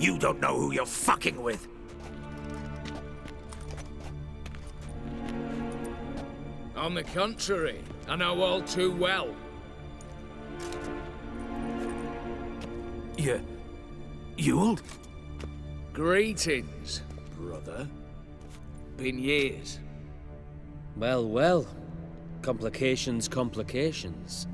You don't know who you're fucking with. On the contrary, I know all too well. Ewald? Greetings, brother. Been years. Well, well. Complications, complications.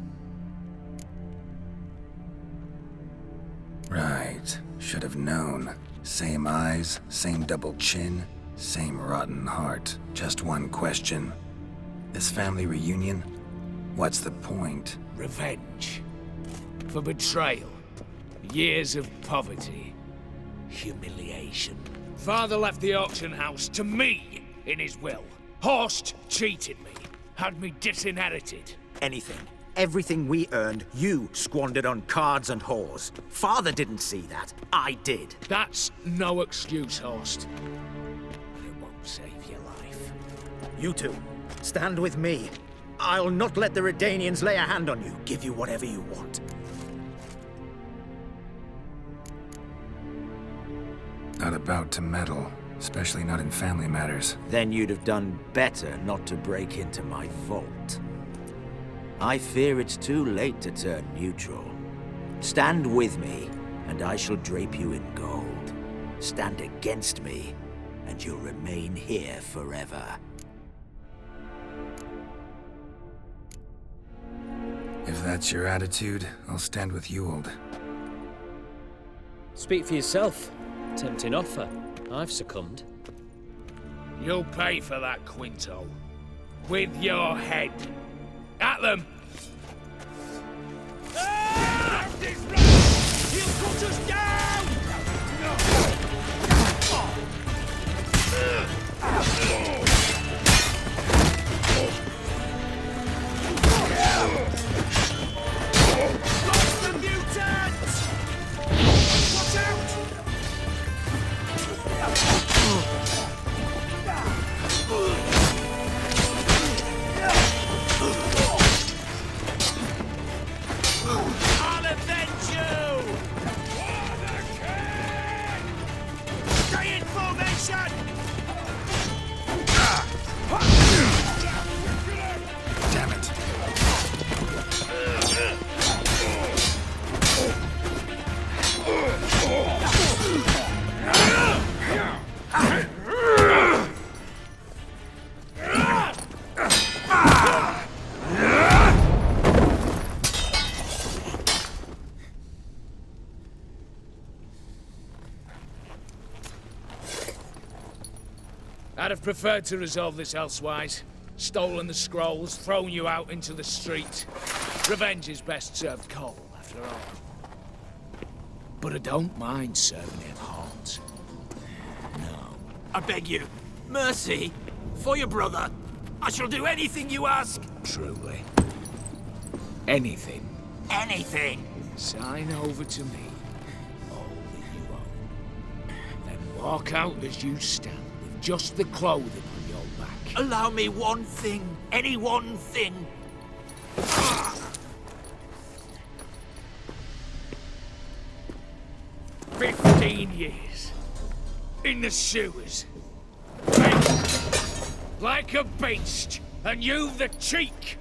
Right. Should have known. Same eyes, same double chin, same rotten heart. Just one question. This family reunion? What's the point? Revenge. For betrayal. Years of poverty. Humiliation. Father left the auction house to me in his will. Horst cheated me. Had me disinherited. Anything. Everything we earned, you squandered on cards and whores. Father didn't see that. I did. That's no excuse, Horst. But it won't save your life. You two, stand with me. I'll not let the Redanians lay a hand on you. Give you whatever you want. Not about to meddle, especially not in family matters. Then you'd have done better not to break into my vault. I fear it's too late to turn neutral. Stand with me, and I shall drape you in gold. Stand against me, and you'll remain here forever. If that's your attitude, I'll stand with Ewald. Speak for yourself. Tempting offer. I've succumbed. You'll pay for that, Quinto. With your head. At them! Ah! He'll cut us down! Lost the mutant! Watch out! I'll avenge you! For the king! Stay in formation! Damn it. I'd have preferred to resolve this elsewise. Stolen the scrolls, thrown you out into the street. Revenge is best served cold, after all. But I don't mind serving him hot. No. I beg you, mercy, for your brother. I shall do anything you ask. Truly. Anything. Anything. Sign over to me all that you own. Then walk out as you stand with just the clothing on your back. Allow me one thing. Any one thing. 15 years. In the sewers. Begging. Like a beast. And you the cheek.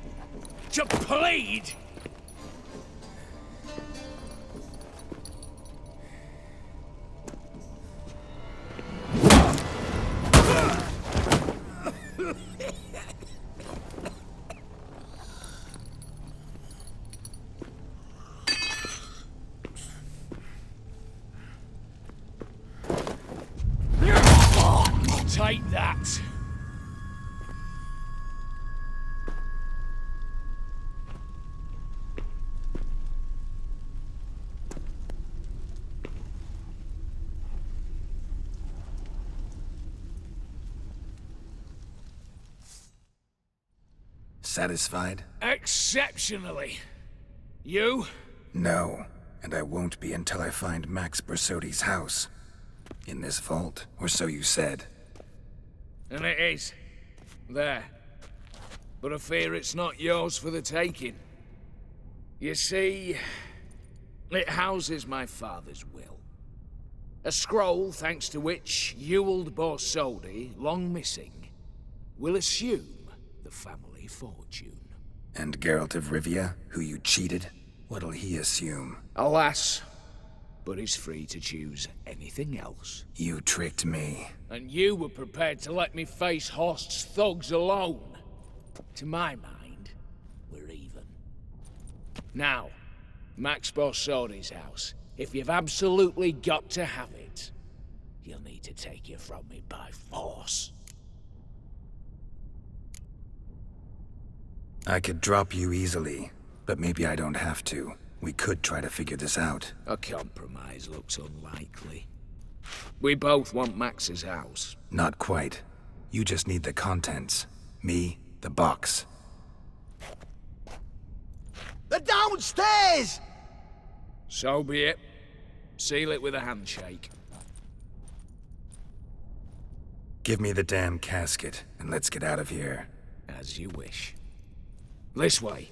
To plead. Take that. Satisfied? Exceptionally. You? No. And I won't be until I find Max Bersodi's house. In this vault, or so you said. And it is. There. But I fear it's not yours for the taking. You see, it houses my father's will. A scroll thanks to which Ewald Borsodi, long missing, will assume the family fortune. And Geralt of Rivia, who you cheated? What'll he assume? Alas, but he's free to choose anything else. You tricked me. And you were prepared to let me face Horst's thugs alone. To my mind, we're even. Now, Max Borsodi's house. If you've absolutely got to have it, you'll need to take it from me by force. I could drop you easily, but maybe I don't have to. We could try to figure this out. A compromise looks unlikely. We both want Max's house. Not quite. You just need the contents. Me, the box. They're downstairs! So be it. Seal it with a handshake. Give me the damn casket, and let's get out of here. As you wish. This way.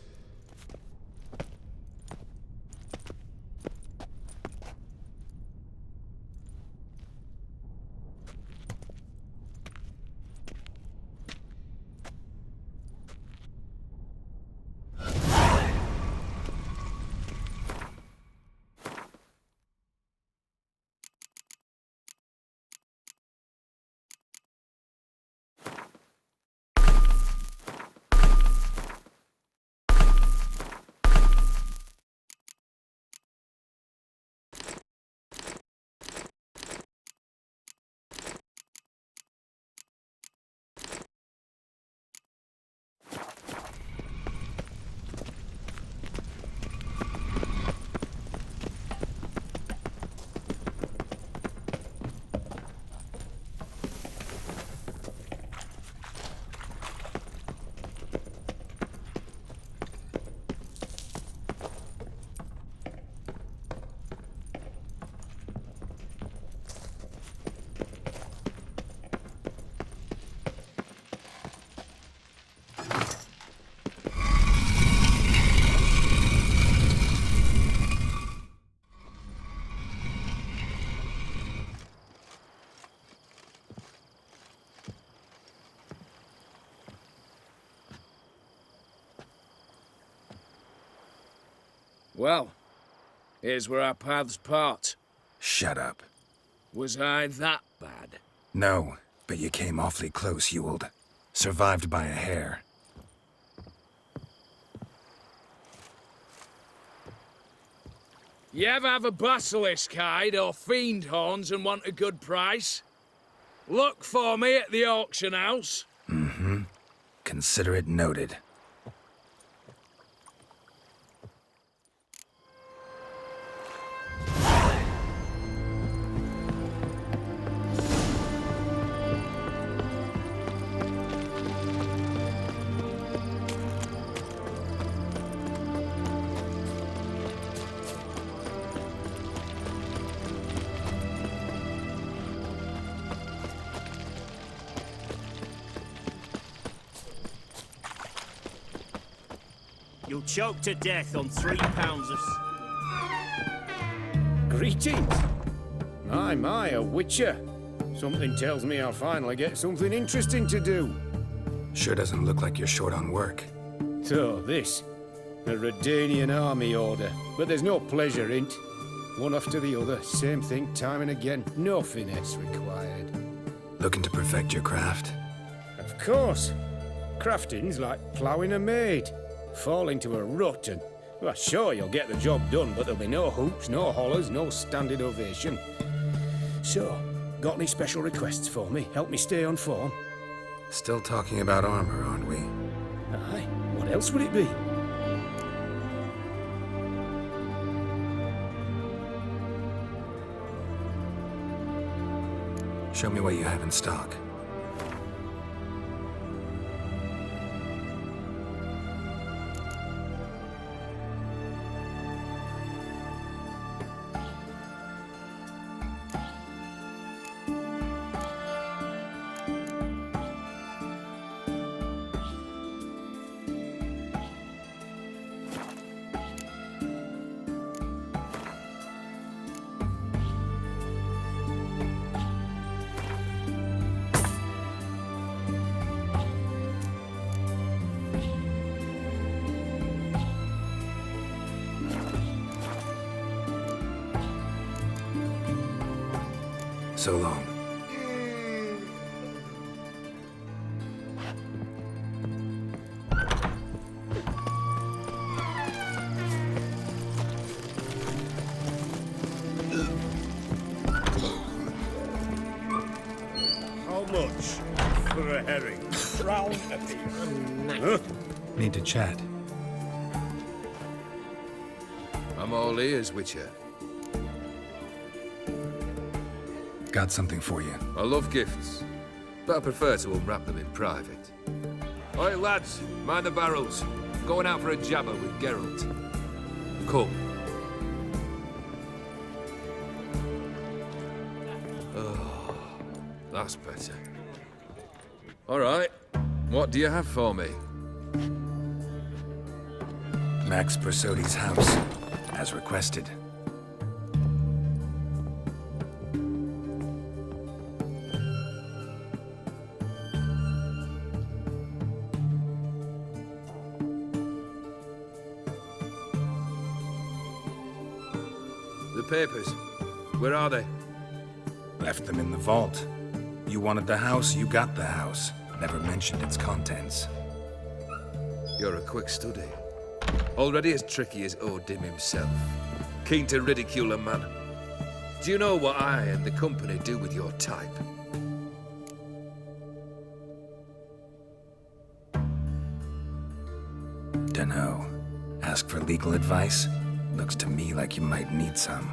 Well, here's where our paths part. Shut up. Was I that bad? No, but you came awfully close, Ewald. Survived by a hair. You ever have a basilisk hide or fiend horns and want a good price? Look for me at the auction house. Mm-hmm. Consider it noted. You'll choke to death on 3 pounds of... Greetings. My, a witcher. Something tells me I'll finally get something interesting to do. Sure doesn't look like you're short on work. So, this. A Redanian army order. But there's no pleasure in't. One after the other, same thing time and again. No finesse required. Looking to perfect your craft? Of course. Crafting's like ploughing a maid. Fall into a rut and... Well, sure, you'll get the job done, but there'll be no hoops, no hollers, no standing ovation. So, got any special requests for me? Help me stay on form? Still talking about armor, aren't we? Aye, what else would it be? Show me what you have in stock. So long. How much for a herring? Round a piece. Huh? Need to chat. I'm all ears, Witcher. Got something for you. I love gifts, but I prefer to unwrap them in private. Oi, lads, mind the barrels. Going out for a jabber with Geralt. Come. Oh, that's better. All right, what do you have for me? Max Bersodi's house, as requested. The papers, where are they? Left them in the vault. You wanted the house, you got the house. Never mentioned its contents. You're a quick study. Already as tricky as Odin himself. Keen to ridicule a man. Do you know what I and the company do with your type? Dunno. Ask for legal advice? Looks to me like you might need some.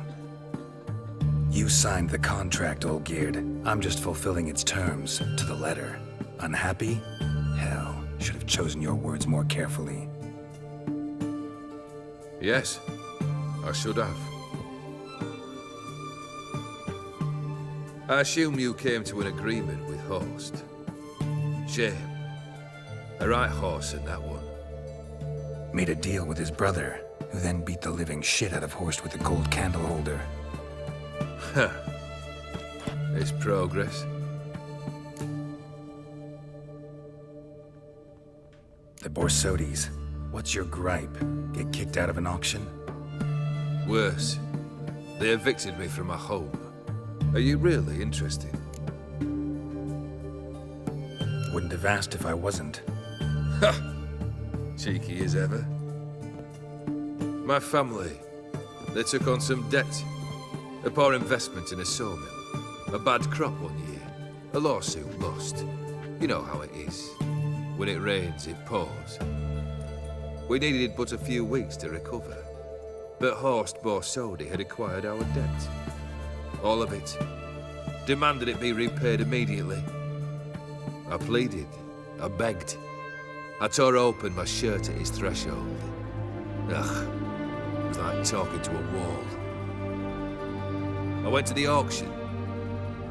You signed the contract, Olgierd. I'm just fulfilling its terms, to the letter. Unhappy? Hell, should have chosen your words more carefully. Yes, I should have. I assume you came to an agreement with Horst. Shame. A right horse in that one. Made a deal with his brother, who then beat the living shit out of Horst with a gold candle holder. Huh. It's progress. The Borsodis. What's your gripe? Get kicked out of an auction? Worse. They evicted me from my home. Are you really interested? Wouldn't have asked if I wasn't. Ha! Cheeky as ever. My family, they took on some debt. A poor investment in a sawmill. A bad crop one year. A lawsuit lost. You know how it is. When it rains, it pours. We needed but a few weeks to recover. But Horst Borsodi had acquired our debt. All of it. Demanded it be repaid immediately. I pleaded. I begged. I tore open my shirt at his threshold. Ugh. It was like talking to a wall. I went to the auction.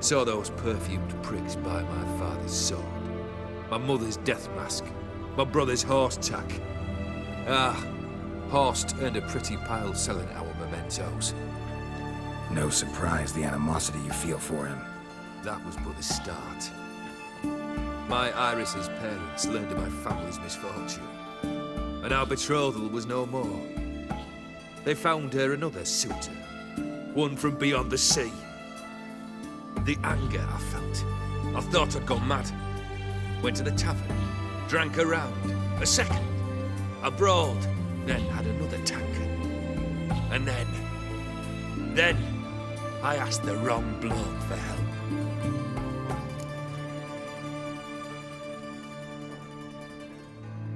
Saw those perfumed pricks buy my father's sword. My mother's death mask. My brother's horse tack. Ah, Horst earned a pretty pile selling our mementos. No surprise the animosity you feel for him. That was but the start. My Iris's parents learned of my family's misfortune, and our betrothal was no more. They found her another suitor, one from beyond the sea. The anger I felt, I thought I'd gone mad. Went to the tavern, drank a round, a second, I brawled, then had another tankard. And then I asked the wrong bloke for help.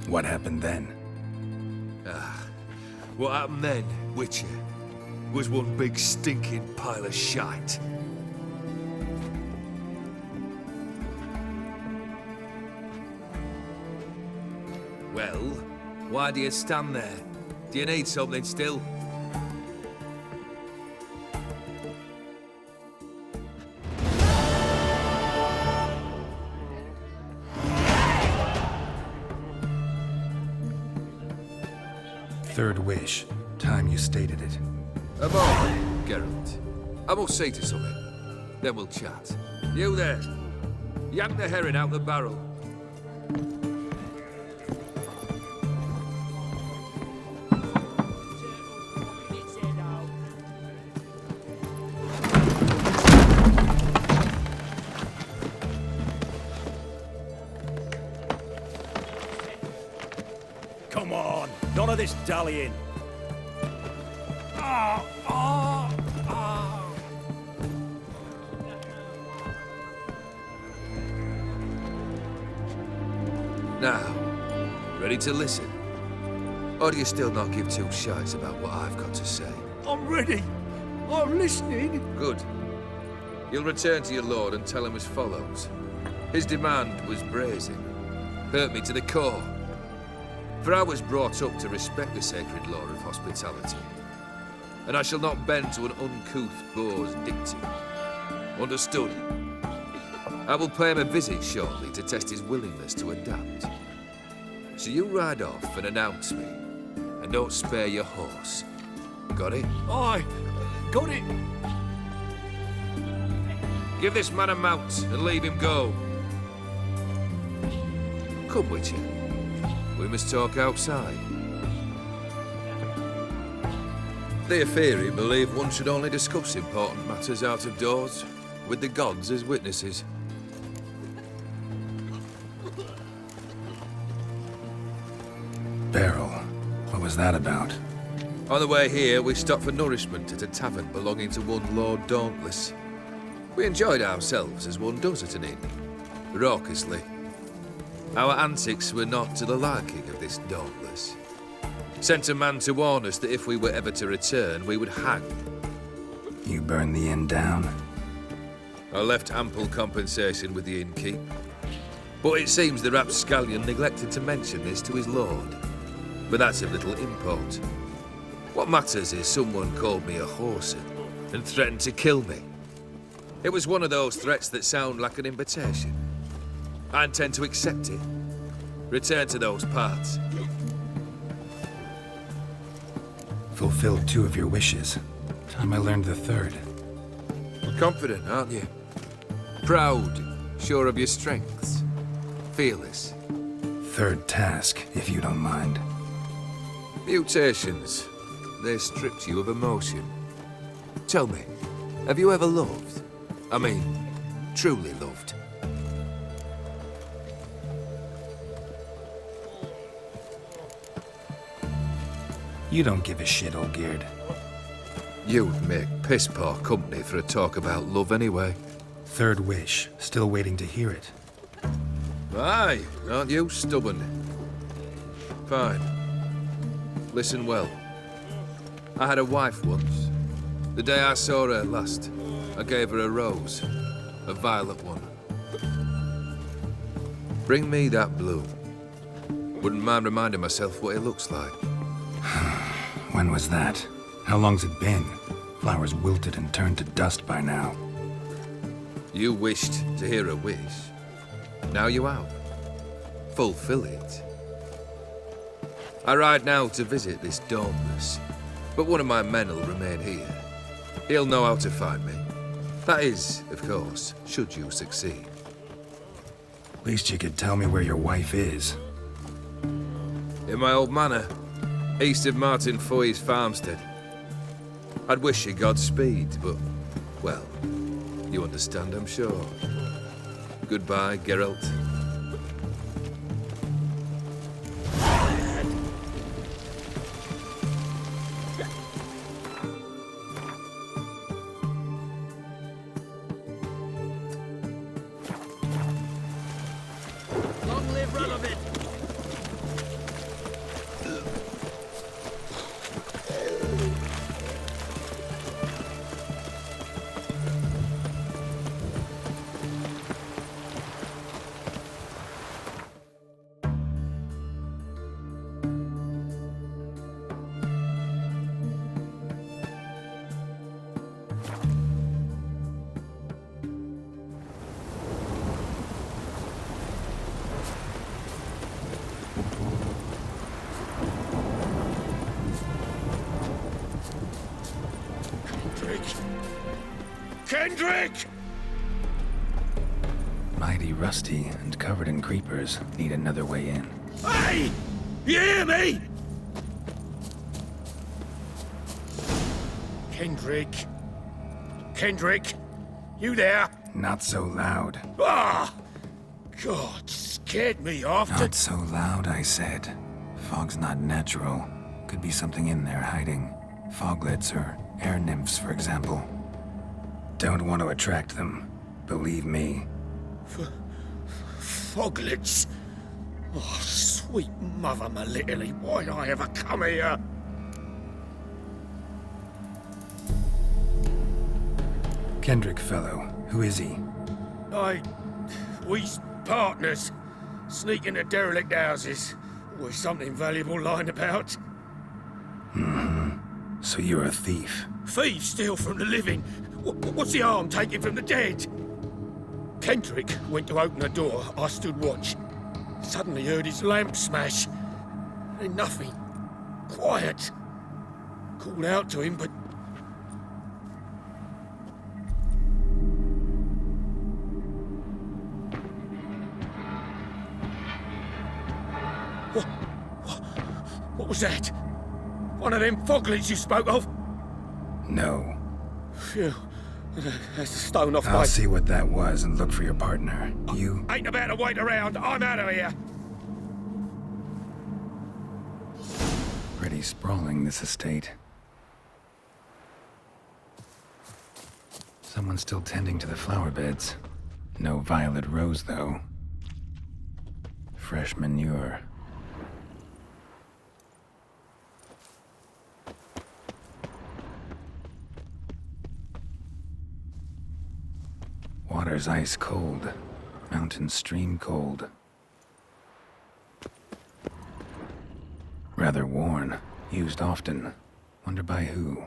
What happened then? What happened then, Witcher, was one big stinking pile of shite. Well, why do you stand there? Do you need something still? Third wish. Time you stated it. A moment, Geralt. I must say to something. Then we'll chat. You there. Yank the herring out the barrel. Come on, none of this dallying. Now, ready to listen? Or do you still not give two shites about what I've got to say? I'm ready. I'm listening. Good. You'll return to your lord and tell him as follows. His demand was brazen. Hurt me to the core. For I was brought up to respect the sacred law of hospitality. And I shall not bend to an uncouth boor's dictum. Understood? I will pay him a visit shortly to test his willingness to adapt. So you ride off and announce me. And don't spare your horse. Got it? Aye, got it. Give this man a mount and leave him go. Come with you. We must talk outside. The Aetheri believe one should only discuss important matters out of doors, with the gods as witnesses. Beryl, what was that about? On the way here, we stopped for nourishment at a tavern belonging to one Lord Dauntless. We enjoyed ourselves as one does at an inn, raucously. Our antics were not to the liking of this Dauntless. Sent a man to warn us that if we were ever to return, we would hang. You burned the inn down? I left ample compensation with the innkeep. But it seems the rapscallion neglected to mention this to his lord. But that's of little import. What matters is someone called me a whoreson and threatened to kill me. It was one of those threats that sound like an invitation. I intend to accept it. Return to those parts. Fulfilled 2 of your wishes. Time I learned the 3rd. Confident, aren't you? Proud, sure of your strengths. Fearless. 3rd task, if you don't mind. Mutations. They stripped you of emotion. Tell me, have you ever loved? I mean, truly loved? You don't give a shit, Olgierd. You'd make piss-poor company for a talk about love anyway. 3rd wish, still waiting to hear it. Aye, aren't you stubborn? Fine. Listen well. I had a wife once. The day I saw her last, I gave her a rose. A violet one. Bring me that bloom. Wouldn't mind reminding myself what it looks like. When was that? How long's it been? Flowers wilted and turned to dust by now. You wished to hear a wish. Now you have. Fulfill it. I ride now to visit this Dauntless, but one of my men will remain here. He'll know how to find me. That is, of course, should you succeed. Least you could tell me where your wife is. In my old manor, east of Martin Foy's farmstead. I'd wish you Godspeed, but, well, you understand, I'm sure. Goodbye, Geralt. Long live Radovid. Kendrick! Mighty rusty and covered in creepers. Need another way in. Hey! You hear me? Kendrick? Kendrick? You there? Not so loud. Ah! God, scared me off to... Not so loud, I said. Fog's not natural. Could be something in there hiding. Foglets or air nymphs, for example. Don't want to attract them. Believe me. Foglets? Oh, sweet mother Melitterly, why'd I ever come here? Kendrick fellow. Who is he? We's partners. Sneak into derelict houses. With something valuable lying about. So you're a thief. Thieves steal from the living. What's the harm taking from the dead? Kendrick went to open the door. I stood watch. Suddenly heard his lamp smash. Then nothing. Quiet. Called out to him, but... What was that? One of them foglets you spoke of? No. Phew. That's a stone off I'll my... see what that was and look for your partner. You... Ain't about to wait around. I'm out of here. Pretty sprawling, this estate. Someone's still tending to the flower beds. No violet rose, though. Fresh manure. Water's ice cold. Mountain stream cold. Rather worn. Used often. Wonder by who.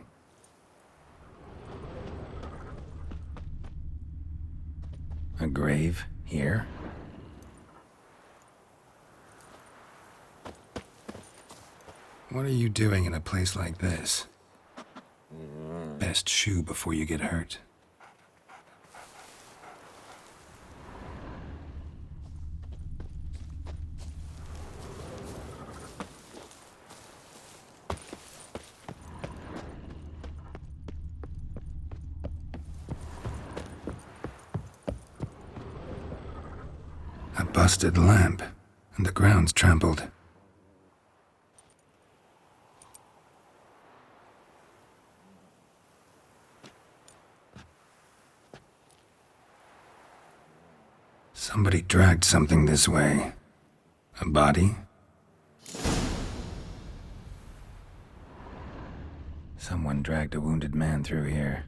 A grave here? What are you doing in a place like this? Best shoe before you get hurt. A busted lamp, and the ground's trampled. Somebody dragged something this way. A body? Someone dragged a wounded man through here.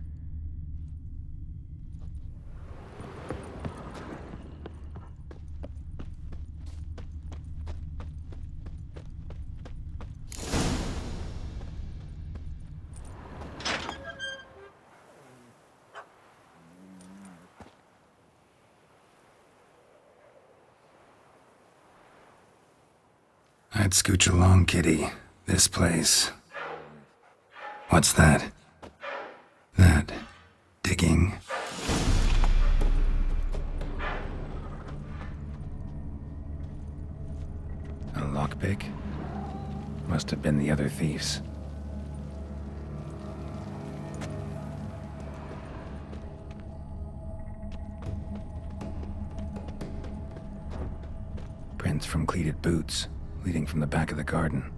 I'd scooch along, kitty. This place. What's that? That. Digging. A lockpick? Must have been the other thieves. Prints from cleated boots, leading from the back of the garden.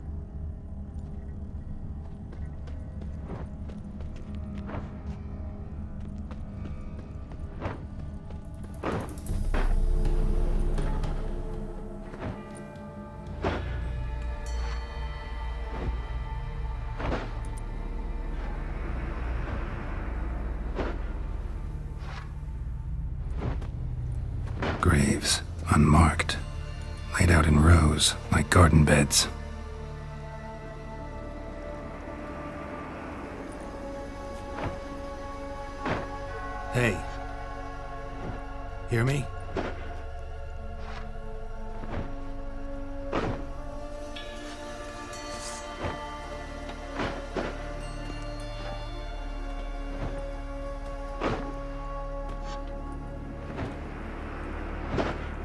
Graves, unmarked. Laid out in rows, like garden beds. Hey. Hear me?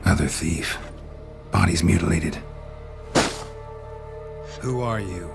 Other thief. Body's mutilated. Who are you?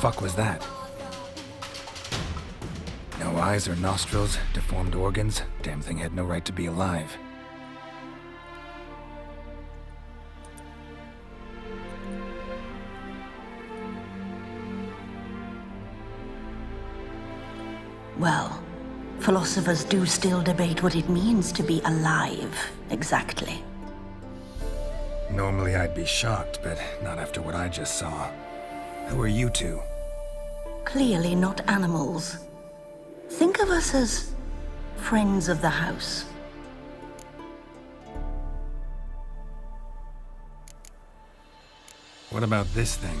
fuck was that? No eyes or nostrils, deformed organs. Damn thing had no right to be alive. Well, philosophers do still debate what it means to be alive, exactly. Normally I'd be shocked, but not after what I just saw. Who are you two? Clearly not animals. Think of us as friends of the house. What about this thing?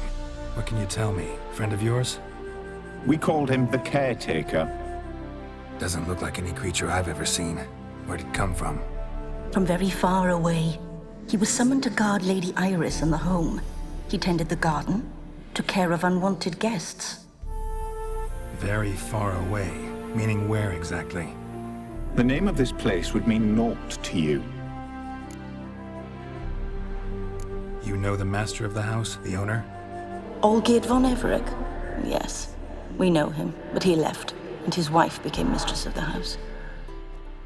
What can you tell me? Friend of yours? We called him the Caretaker. Doesn't look like any creature I've ever seen. Where'd it come from? From very far away. He was summoned to guard Lady Iris and the home. He tended the garden, took care of unwanted guests. Very far away. Meaning where exactly? The name of this place would mean naught to you. You know the master of the house, the owner? Olgierd von Everec? Yes. We know him, but he left, and his wife became mistress of the house.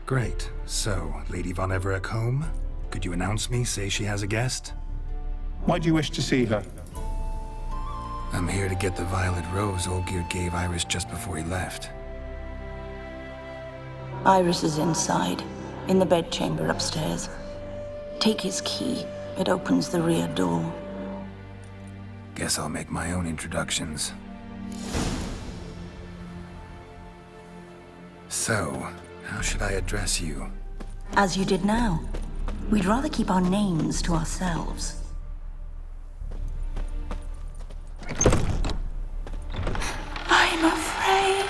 Great. So, Lady von Everec home? Could you announce me, say she has a guest? Why do you wish to see her? I'm here to get the violet rose Olgierd gave Iris just before he left. Iris is inside, in the bedchamber upstairs. Take his key. It opens the rear door. Guess I'll make my own introductions. So, how should I address you? As you did now. We'd rather keep our names to ourselves. I'm afraid.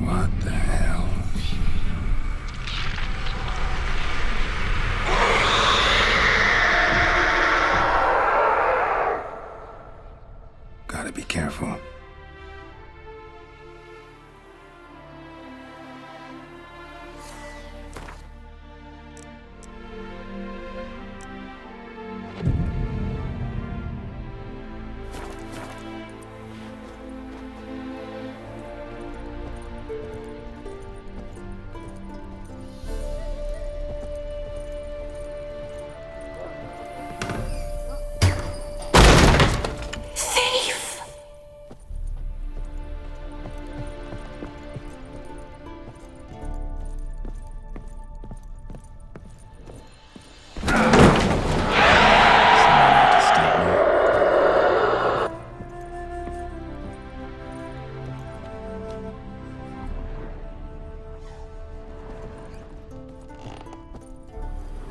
What the hell? Gotta be careful. Thief!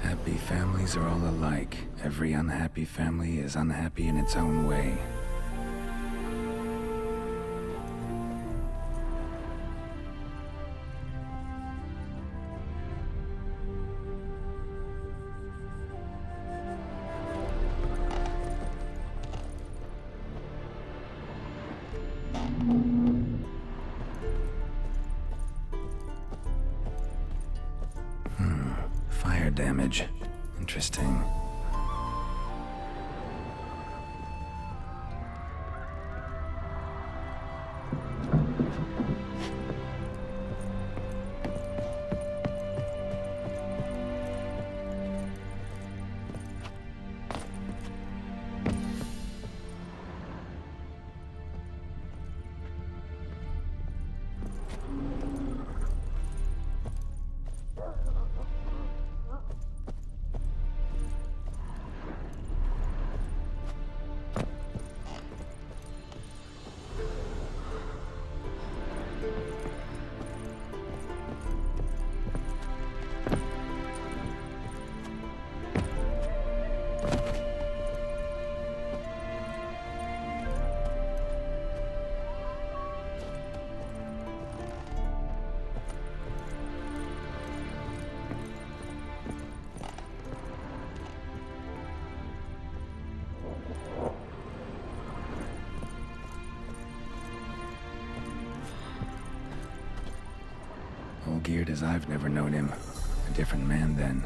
Happy families are all alike. Every unhappy family is unhappy in its own way. Fire damage. Interesting. disappeared as I've never known him. A different man then.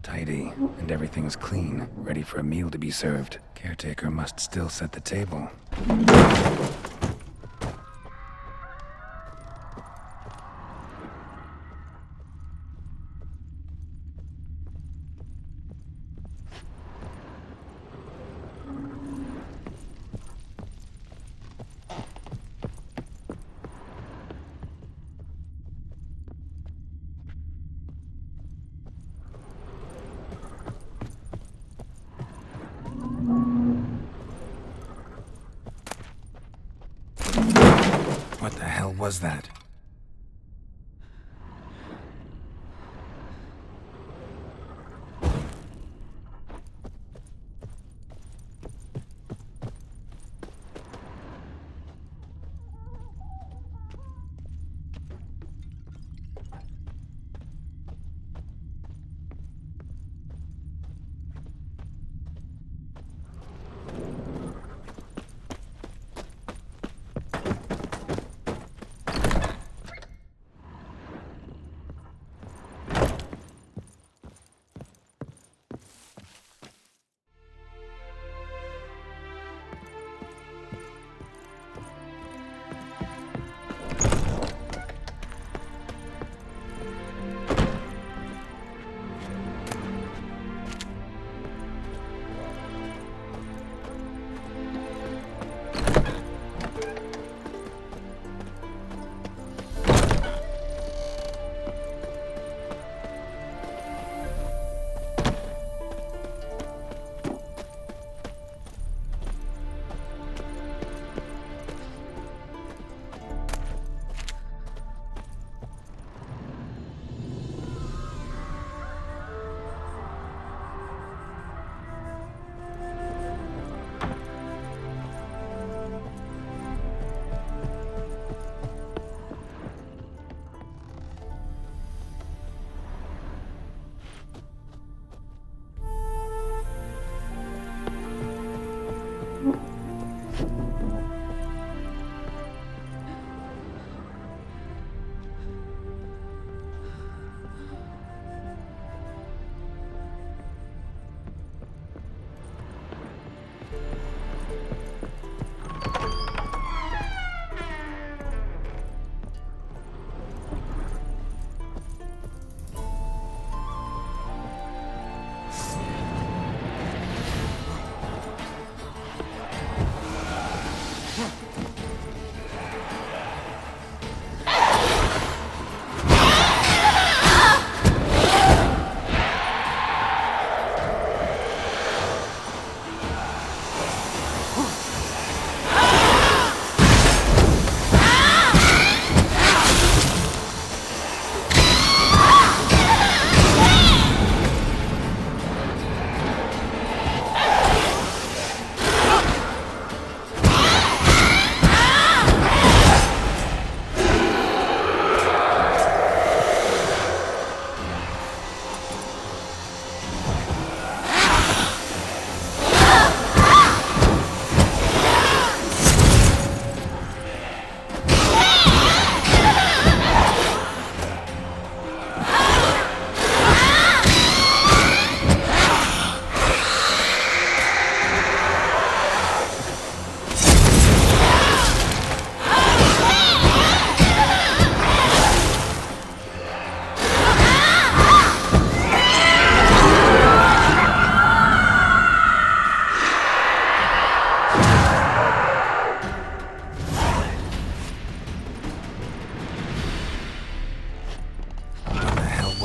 Tidy, and everything's clean, ready for a meal to be served. Caretaker must still set the table. What the hell was that?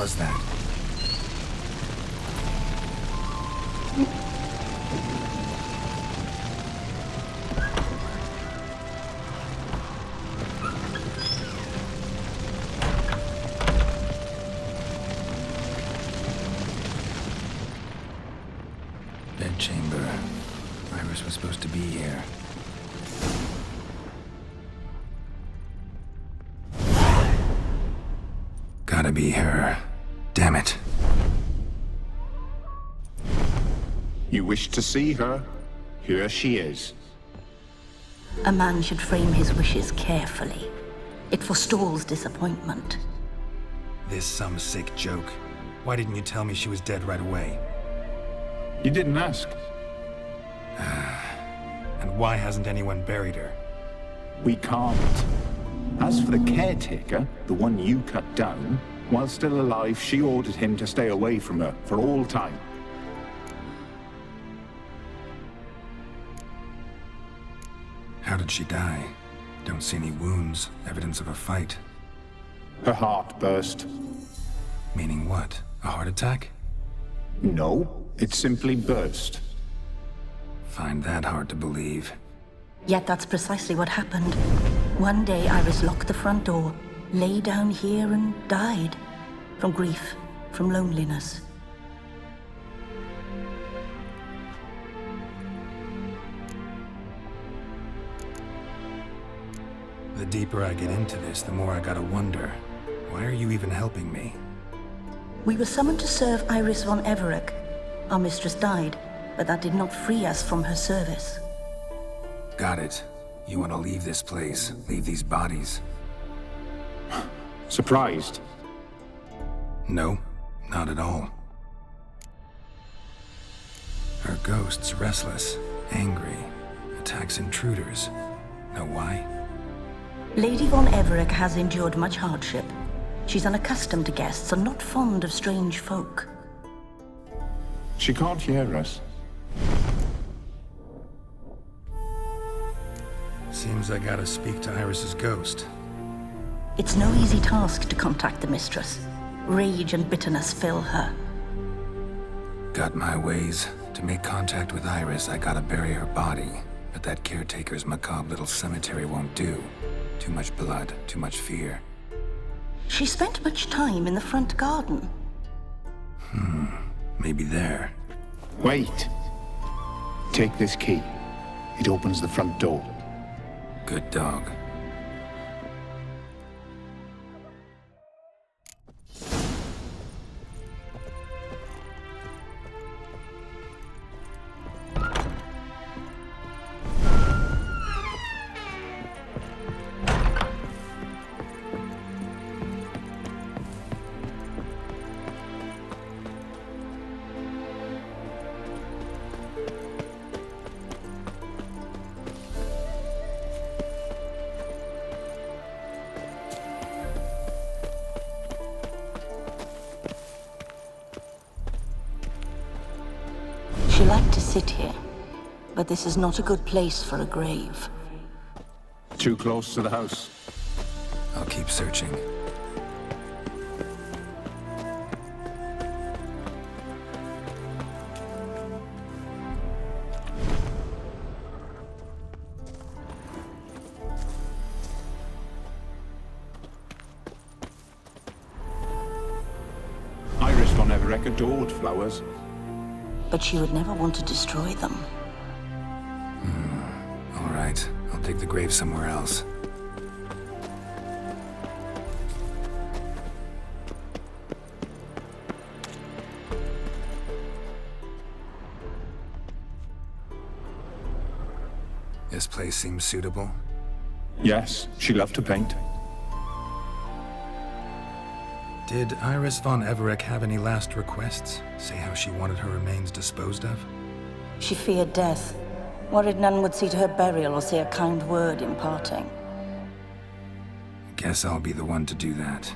was that? Bedchamber. Iris was supposed to be here. gotta be her. Damn it. You wish to see her? Here she is. A man should frame his wishes carefully. It forestalls disappointment. This some sick joke. Why didn't you tell me she was dead right away? You didn't ask. And why hasn't anyone buried her? We can't. As for the caretaker, the one you cut down, while still alive, she ordered him to stay away from her for all time. How did she die? Don't see any wounds, evidence of a fight. Her heart burst. Meaning what? A heart attack? No, it simply burst. Find that hard to believe. Yet that's precisely what happened. One day Iris locked the front door, lay down here and died. From grief, from loneliness. The deeper I get into this, the more I gotta wonder. Why are you even helping me? We were summoned to serve Iris von Everec. Our mistress died, but that did not free us from her service. Got it. You want to leave this place, leave these bodies? Surprised? No, not at all. Her ghost's restless, angry, attacks intruders. Know why? Lady von Everec has endured much hardship. She's unaccustomed to guests and not fond of strange folk. She can't hear us. Seems I gotta speak to Iris's ghost. It's no easy task to contact the mistress. Rage and bitterness fill her. Got my ways. To make contact with Iris, I gotta bury her body. But that caretaker's macabre little cemetery won't do. Too much blood, too much fear. She spent much time in the front garden. Maybe there. Wait. Take this key. It opens the front door. Good dog. She liked to sit here, but this is not a good place for a grave. Too close to the house. I'll keep searching. Iris von Everec adored flowers. But she would never want to destroy them. All right, I'll dig the grave somewhere else. This place seems suitable. Yes, she loved to paint. Did Iris von Everec have any last requests? Say how she wanted her remains disposed of? She feared death, worried none would see to her burial or say a kind word in parting. Guess I'll be the one to do that.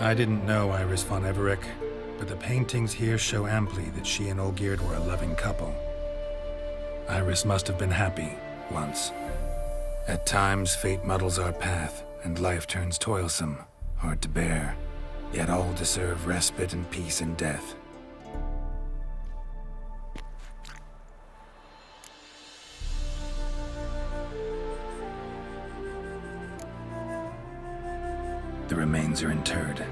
I didn't know Iris von Everec, but the paintings here show amply that she and Olgierd were a loving couple. Iris must have been happy, once. At times, fate muddles our path, and life turns toilsome, hard to bear. Yet all deserve respite and peace in death. The remains are interred.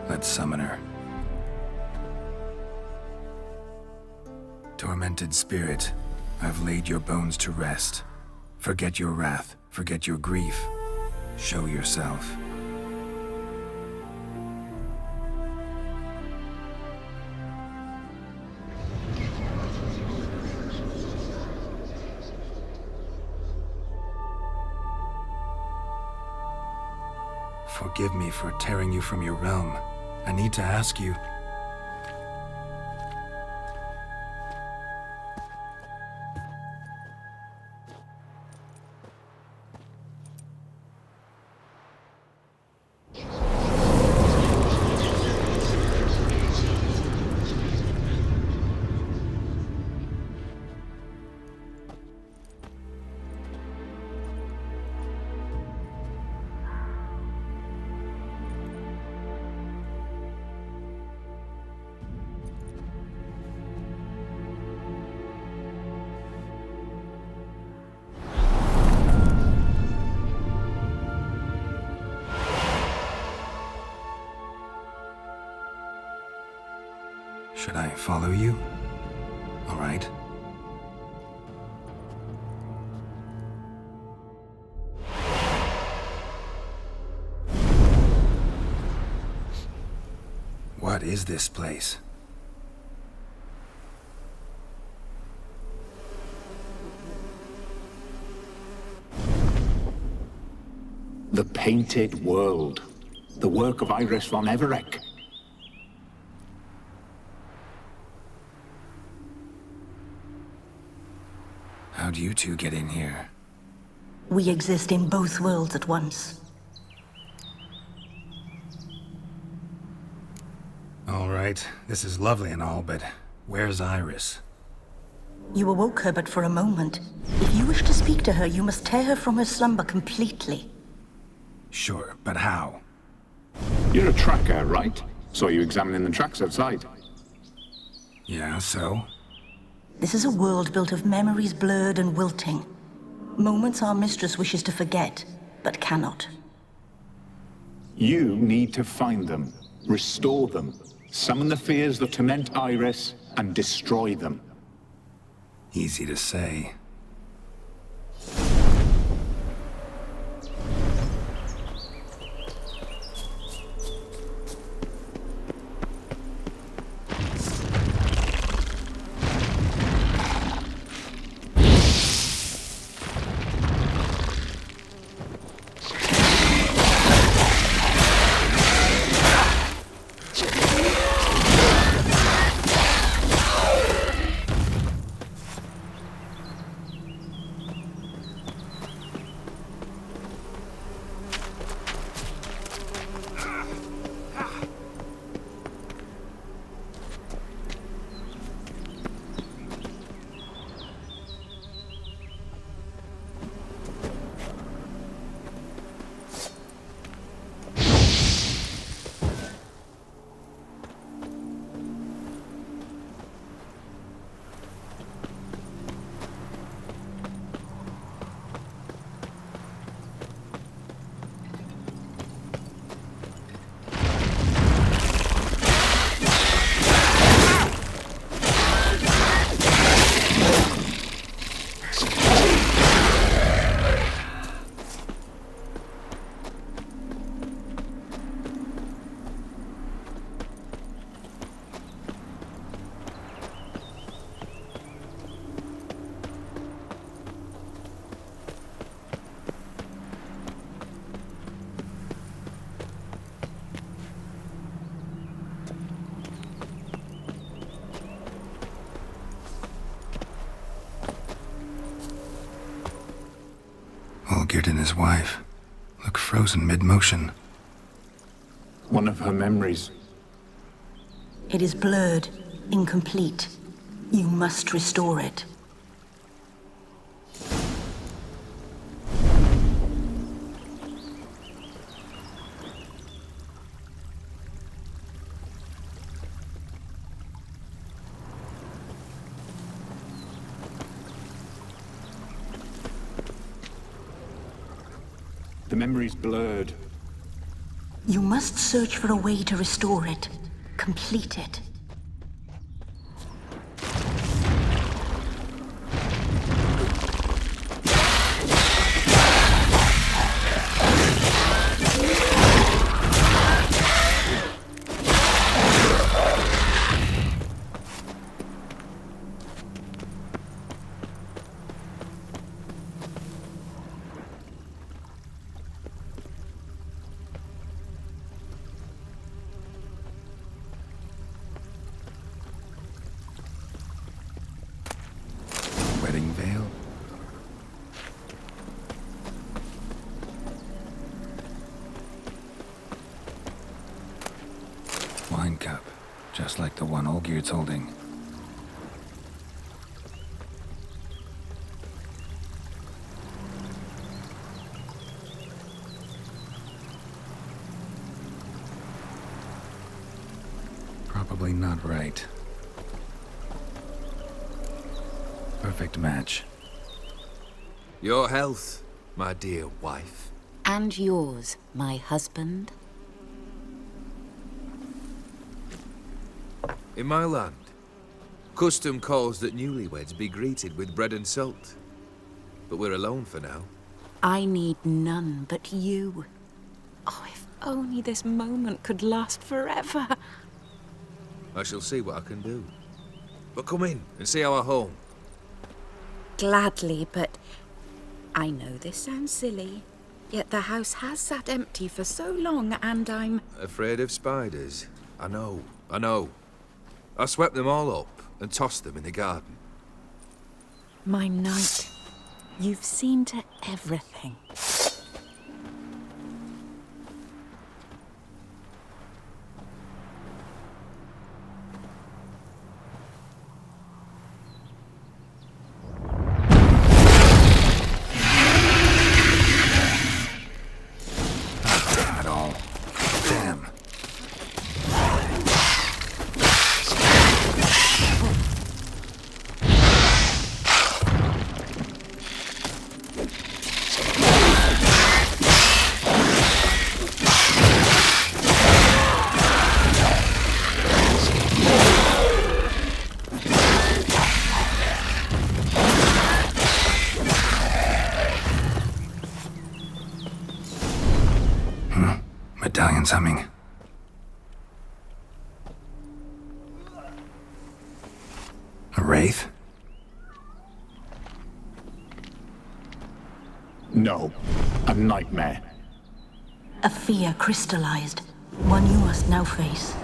Let's summon her. Tormented spirit, I've laid your bones to rest. Forget your wrath, forget your grief. Show yourself. Forgive me for tearing you from your realm. I need to ask you. Should I follow you? All right. What is this place? The Painted World. The work of Iris von Everec. How'd you two get in here? We exist in both worlds at once. All right, this is lovely and all, but where's Iris? You awoke her but for a moment. If you wish to speak to her, you must tear her from her slumber completely. Sure, but how? You're a tracker, right? Saw you examining the tracks outside. Yeah, so? This is a world built of memories blurred and wilting. Moments our mistress wishes to forget, but cannot. You need to find them, restore them, summon the fears that torment Iris, and destroy them. Easy to say. Olgierd and his wife look frozen mid-motion. One of her memories. It is blurred, incomplete. You must restore it. The memory's blurred. You must search for a way to restore it. Complete it. Wedding veil? Wine cup, just like the one Olgierd's holding. Probably not right. Perfect match. Your health, my dear wife. And yours, my husband. In my land, custom calls that newlyweds be greeted with bread and salt. But we're alone for now. I need none but you. Oh, if only this moment could last forever. I shall see what I can do. But come in and see our home. Gladly, but I know this sounds silly, yet the house has sat empty for so long, and I'm... Afraid of spiders? I know. I swept them all up and tossed them in the garden. My knight, you've seen to everything. Medallion's humming. A wraith? No, a nightmare. A fear crystallized. One you must now face.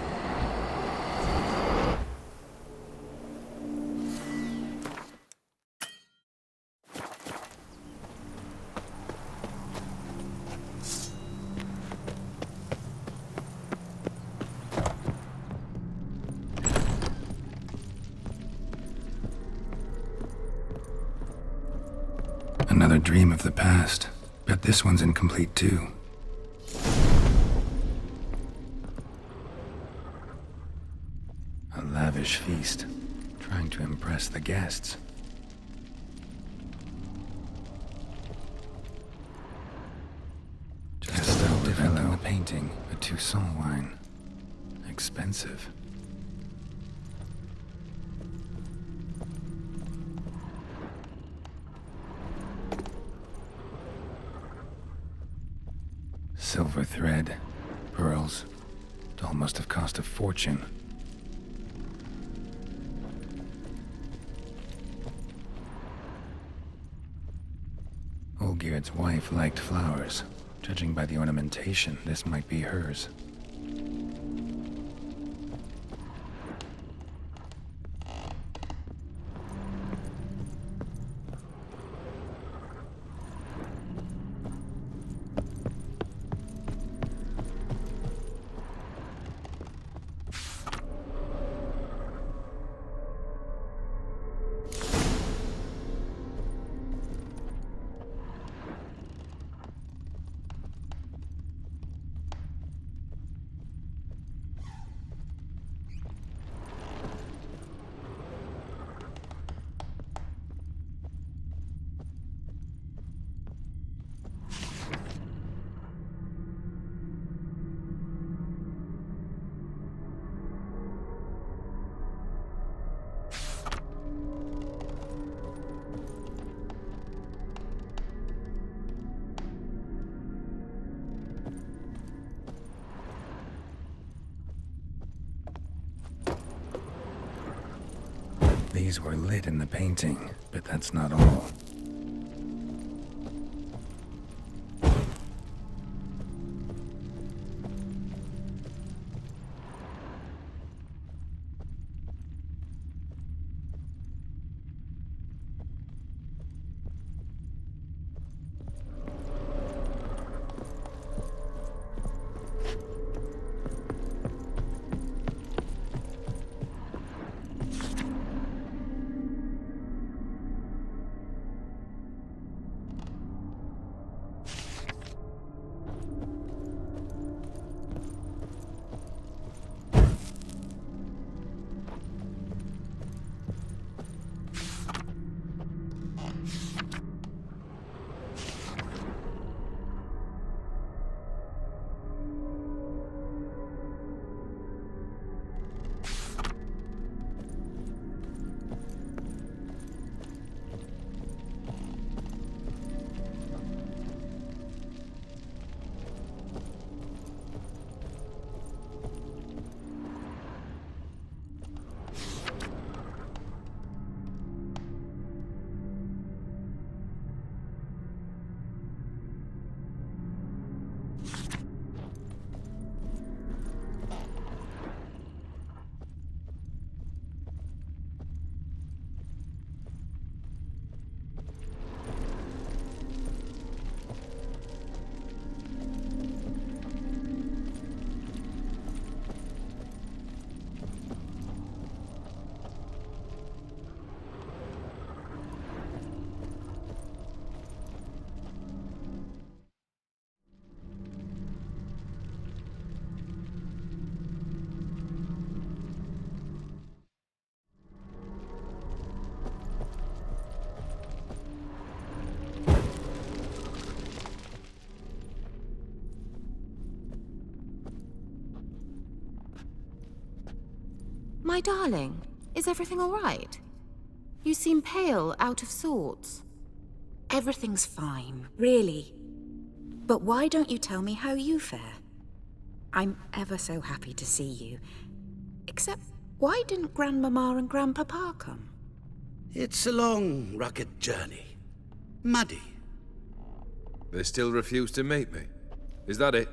Another dream of the past. Bet this one's incomplete too. A lavish feast, trying to impress the guests. Just a little different than the painting, a Toussaint wine. Expensive. Silver thread, pearls. Doll must have cost a fortune. Olgierd's wife liked flowers. Judging by the ornamentation, this might be hers. These were lit in the painting, but that's not all. My darling, is everything all right? You seem pale, out of sorts. Everything's fine, really. But why don't you tell me how you fare? I'm ever so happy to see you. Except, why didn't Grandmama and Grandpapa come? It's a long, rugged journey. Muddy. They still refuse to meet me. Is that it?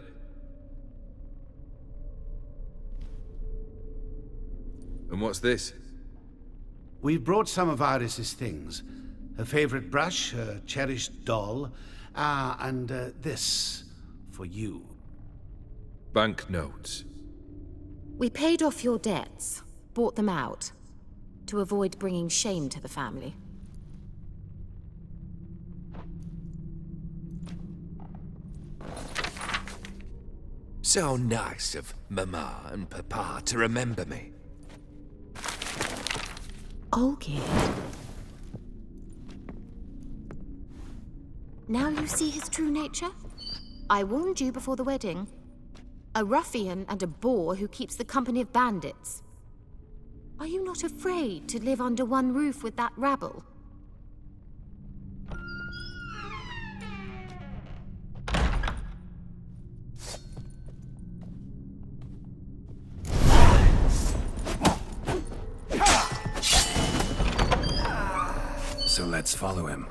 And what's this? We've brought some of Iris's things. Her favorite brush, her cherished doll, and this for you. Banknotes. We paid off your debts, bought them out, to avoid bringing shame to the family. So nice of Mama and Papa to remember me. Olgerd. Now you see his true nature? I warned you before the wedding. A ruffian and a boor who keeps the company of bandits. Are you not afraid to live under one roof with that rabble? So let's follow him.